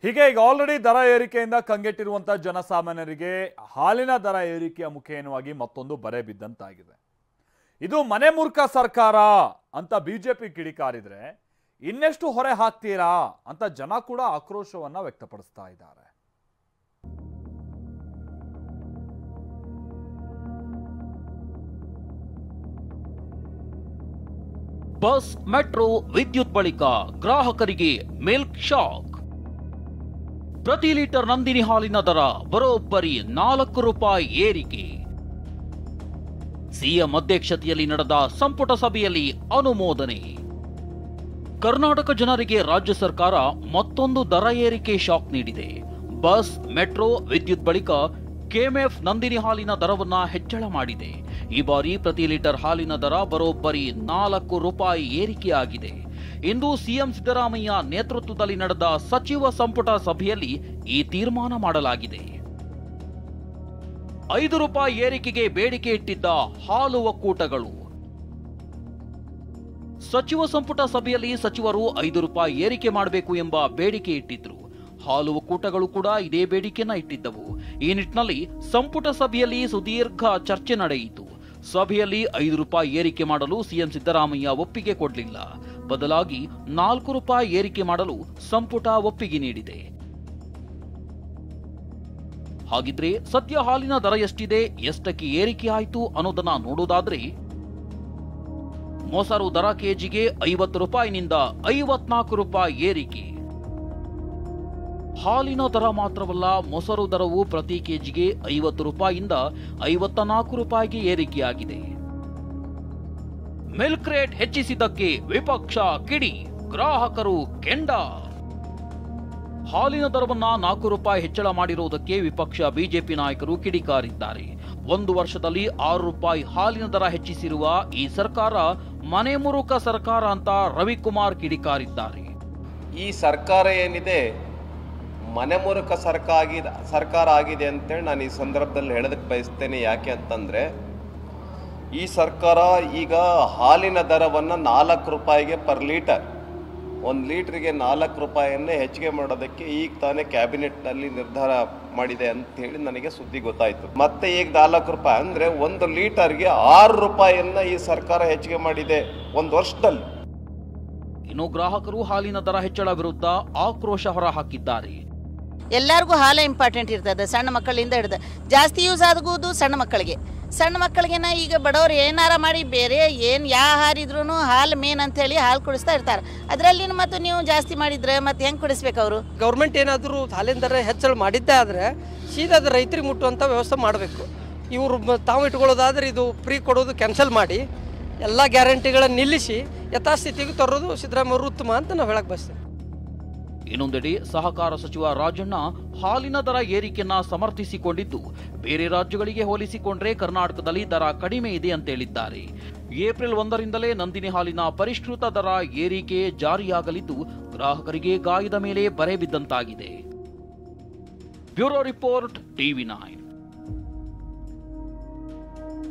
ಹೀಗೆ ಈಗ ಆಲ್ರೆಡಿ ದರ ಏರಿಕೆಯಿಂದ ಕಂಗೆಟ್ಟಿರುವಂತ ಜನಸಾಮಾನ್ಯರಿಗೆ ಹಾಲಿನ ದರ ಏರಿಕೆಯ ಮುಖೇನವಾಗಿ ಮತ್ತೊಂದು ಬರೆ ಬಿದ್ದಂತಾಗಿದೆ. ಇದು ಮನೆ ಮೂರ್ಖ ಸರ್ಕಾರ ಅಂತ ಬಿಜೆಪಿ ಕಿಡಿಕಾರಿದ್ರೆ ಇನ್ನೆಷ್ಟು ಹೊರೆ ಹಾಕ್ತೀರಾ ಅಂತ ಜನ ಕೂಡ ಆಕ್ರೋಶವನ್ನ ವ್ಯಕ್ತಪಡಿಸ್ತಾ ಇದ್ದಾರೆ. ಬಸ್, ಮೆಟ್ರೋ, ವಿದ್ಯುತ್ ಬಳಿಕ ಗ್ರಾಹಕರಿಗೆ ಮಿಲ್ಕ್ ಶಾಕ್. ಪ್ರತಿ ಲೀಟರ್ ನಂದಿನಿ ಹಾಲಿನ ದರ ಬರೋಬ್ಬರಿ 4 ರೂಪಾಯಿ ಏರಿಕೆ. ಸಿಎಂ ಅಧ್ಯಕ್ಷತೆಯಲ್ಲಿ ನಡೆದ ಸಂಪುಟ ಸಭೆಯಲ್ಲಿ ಅನುಮೋದನೆ. ಕರ್ನಾಟಕ ಜನರಿಗೆ ರಾಜ್ಯ ಸರ್ಕಾರ ಮತ್ತೊಂದು ದರ ಏರಿಕೆ ಶಾಕ್ ನೀಡಿದೆ. ಬಸ್, ಮೆಟ್ರೋ, ವಿದ್ಯುತ್ ಬಳಿಕ ಕೆಎಂಎಫ್ ನಂದಿನಿ ಹಾಲಿನ ದರವನ್ನ ಹೆಚ್ಚಳ ಮಾಡಿದೆ. ಈ ಬಾರಿ ಪ್ರತಿ ಲೀಟರ್ ಹಾಲಿನ ದರ ಬರೋಬ್ಬರಿ 4 ರೂಪಾಯಿ ಏರಿಕೆಯಾಗಿದೆ. ಇಂದು ಸಿಎಂ ಸಿದ್ದರಾಮಯ್ಯ ನೇತೃತ್ವದಲ್ಲಿ ನಡೆದ ಸಚಿವ ಸಂಪುಟ ಸಭೆಯಲ್ಲಿ ಈ ತೀರ್ಮಾನ ಮಾಡಲಾಗಿದೆ. 5 ರೂಪಾಯಿ ಏರಿಕೆಗೆ ಬೇಡಿಕೆ ಇಟ್ಟಿದ್ದ ಹಾಲು ಒಕ್ಕೂಟಗಳು. ಸಚಿವ ಸಂಪುಟ ಸಭೆಯಲ್ಲಿ ಸಚಿವರು 5 ರೂಪಾಯಿ ಏರಿಕೆ ಮಾಡಬೇಕು ಎಂಬ ಬೇಡಿಕೆ ಇಟ್ಟಿದ್ರು. ಹಾಲು ಒಕ್ಕೂಟಗಳು ಕೂಡ ಇದೇ ಬೇಡಿಕೆಯನ್ನ ಇಟ್ಟಿದ್ದವು. ಈ ನಿಟ್ಟಿನಲ್ಲಿ ಸಂಪುಟ ಸಭೆಯಲ್ಲಿ ಸುದೀರ್ಘ ಚರ್ಚೆ ನಡೆಯಿತು. ಸಭೆಯಲ್ಲಿ 5 ರೂಪಾಯಿ ಏರಿಕೆ ಮಾಡಲು ಸಿಎಂ ಸಿದ್ದರಾಮಯ್ಯ ಒಪ್ಪಿಗೆ ಕೊಡಲಿಲ್ಲ. ಬದಲಾಗಿ 4 ರೂಪಾಯಿ ಏರಿಕೆ ಮಾಡಲು ಸಂಪುಟ ಒಪ್ಪಿಗೆ ನೀಡಿದೆ. ಹಾಗಿದ್ರೆ ಸದ್ಯ ಹಾಲಿನ ದರ ಎಷ್ಟಿದೆ, ಎಷ್ಟಕ್ಕೆ ಏರಿಕೆ ಆಯಿತು ಅನ್ನೋದನ್ನ ನೋಡೋದಾದ್ರೆ, ಮೊಸರು ದರ ಕೆಜಿಗೆ 50 ರೂಪಾಯಿನಿಂದ 54 ರೂಪಾಯಿ ಏರಿಕೆ. ಹಾಲಿನ ದರ ಮಾತ್ರವಲ್ಲ, ಮೊಸರು ದರವು ಪ್ರತಿ ಕೆಜಿಗೆ 50 ರೂಪಾಯಿಯಿಂದ 54 ರೂಪಾಯಿಗೆ ಏರಿಕೆಯಾಗಿದೆ. ಮಿಲ್ಕ್ ರೇಟ್ ಹೆಚ್ಚಿಸಿದ್ದಕ್ಕೆ ವಿಪಕ್ಷ ಕಿಡಿ, ಗ್ರಾಹಕರು ಕೆಂಡ. ಹಾಲಿನ ದರವನ್ನ 4 ರೂಪಾಯಿ ಹೆಚ್ಚಳ ಮಾಡಿರುವುದಕ್ಕೆ ವಿಪಕ್ಷ ಬಿಜೆಪಿ ನಾಯಕರು ಕಿಡಿಕಾರಿದ್ದಾರೆ. 1 ವರ್ಷದಲ್ಲಿ 6 ರೂಪಾಯಿ ಹಾಲಿನ ದರ ಹೆಚ್ಚಿಸಿರುವ ಈ ಸರ್ಕಾರ ಮನೆ ಮುರುಕ ಸರ್ಕಾರ ಅಂತ ರವಿಕುಮಾರ್ ಕಿಡಿಕಾರಿದ್ದಾರೆ. ಈ ಸರ್ಕಾರ ಏನಿದೆ ಮನೆ ಮುರುಕ ಸರ್ಕಾರ ಆಗಿದೆ ಅಂತೇಳಿ ನಾನು ಈ ಸಂದರ್ಭದಲ್ಲಿ ಹೇಳೋದಕ್ಕೆ ಬಯಸ್ತೇನೆ. ಯಾಕೆ ಅಂತಂದರೆ ಈ ಸರ್ಕಾರ ಈಗ ಹಾಲಿನ ದರವನ್ನು 4 ರೂಪಾಯಿಗೆ ಪರ್ ಲೀಟರ್, 1 ಲೀಟ್ರಿಗೆ 4 ರೂಪಾಯಿಯನ್ನೇ ಹೆಚ್ಚಿಗೆ ಮಾಡೋದಕ್ಕೆ ಈಗ ತಾನೇ ಕ್ಯಾಬಿನೆಟ್ನಲ್ಲಿ ನಿರ್ಧಾರ ಮಾಡಿದೆ ಅಂತೇಳಿ ನನಗೆ ಸುದ್ದಿ ಗೊತ್ತಾಯಿತು. ಮತ್ತೆ ಈಗ 4 ರೂಪಾಯಿ ಅಂದರೆ 1 ಲೀಟರ್ಗೆ 6 ರೂಪಾಯಿಯನ್ನು ಈ ಸರ್ಕಾರ ಹೆಚ್ಚಿಗೆ ಮಾಡಿದೆ 1 ವರ್ಷದಲ್ಲಿ. ಇನ್ನು ಗ್ರಾಹಕರು ಹಾಲಿನ ದರ ಹೆಚ್ಚಳ ವಿರುದ್ಧ ಆಕ್ರೋಶ ಹೊರಹಾಕಿದ್ದಾರೆ. ಎಲ್ಲರಿಗೂ ಹಾಲು ಇಂಪಾರ್ಟೆಂಟ್ ಇರ್ತದೆ, ಸಣ್ಣ ಮಕ್ಕಳಿಂದ ಹಿಡಿದು. ಜಾಸ್ತಿ ಯೂಸ್ ಆಗೋದು ಸಣ್ಣ ಮಕ್ಕಳಿಗೆನ ಈಗ ಬಡವರು ಏನಾರ ಮಾಡಿ ಬೇರೆ ಏನು ಯಾವ ಹಾರಿದ್ರು ಹಾಲು ಮೇನ್ ಅಂತೇಳಿ ಹಾಲು ಕುಡಿಸ್ತಾ ಇರ್ತಾರೆ. ಅದರಲ್ಲಿ ಮತ್ತು ನೀವು ಜಾಸ್ತಿ ಮಾಡಿದ್ರೆ ಮತ್ತೆ ಹೆಂಗೆ ಕುಡಿಸ್ಬೇಕು ಅವರು? ಗೌರ್ಮೆಂಟ್ ಏನಾದರೂ ಹಾಲಿನ ದರ ಹೆಚ್ಚಳ ಮಾಡಿದ್ದೇ ಆದರೆ ಸೀದಾ ಅದು ರೈತರಿಗೆ ಮುಟ್ಟುವಂಥ ವ್ಯವಸ್ಥೆ ಮಾಡಬೇಕು. ಇವರು ತಾವು ಇಟ್ಕೊಳ್ಳೋದಾದ್ರೆ ಇದು ಫ್ರೀ ಕೊಡೋದು ಕ್ಯಾನ್ಸಲ್ ಮಾಡಿ ಎಲ್ಲ ಗ್ಯಾರಂಟಿಗಳನ್ನು ನಿಲ್ಲಿಸಿ ಯಥಾಸ್ಥಿತಿಗೆ ತರೋದು ಸಿದ್ದರಾಮಯ್ಯ ಉತ್ತಮ ಅಂತ ನಾವು ಹೇಳಕ್ಕೆ ಬಯಸ್ತೇವೆ. ಇನ್ನೊಂದೆಡೆ ಸಹಕಾರ ಸಚಿವ ರಾಜಣ್ಣ ಹಾಲಿನ ದರ ಏರಿಕೆಯನ್ನ ಸಮರ್ಥಿಸಿಕೊಂಡಿದ್ದು, ಬೇರೆ ರಾಜ್ಯಗಳಿಗೆ ಹೋಲಿಸಿಕೊಂಡ್ರೆ ಕರ್ನಾಟಕದಲ್ಲಿ ದರ ಕಡಿಮೆ ಇದೆ ಅಂತ ಹೇಳಿದ್ದಾರೆ. ಏಪ್ರಿಲ್ 1ರಿಂದಲೇ ನಂದಿನಿ ಹಾಲಿನ ಪರಿಷ್ಕೃತ ದರ ಏರಿಕೆ ಜಾರಿಯಾಗಲಿದ್ದು, ಗ್ರಾಹಕರಿಗೆ ಗಾಯದ ಮೇಲೆ ಬರೆ ಬಿದ್ದಂತಾಗಿದೆ. Bureau report, TV9.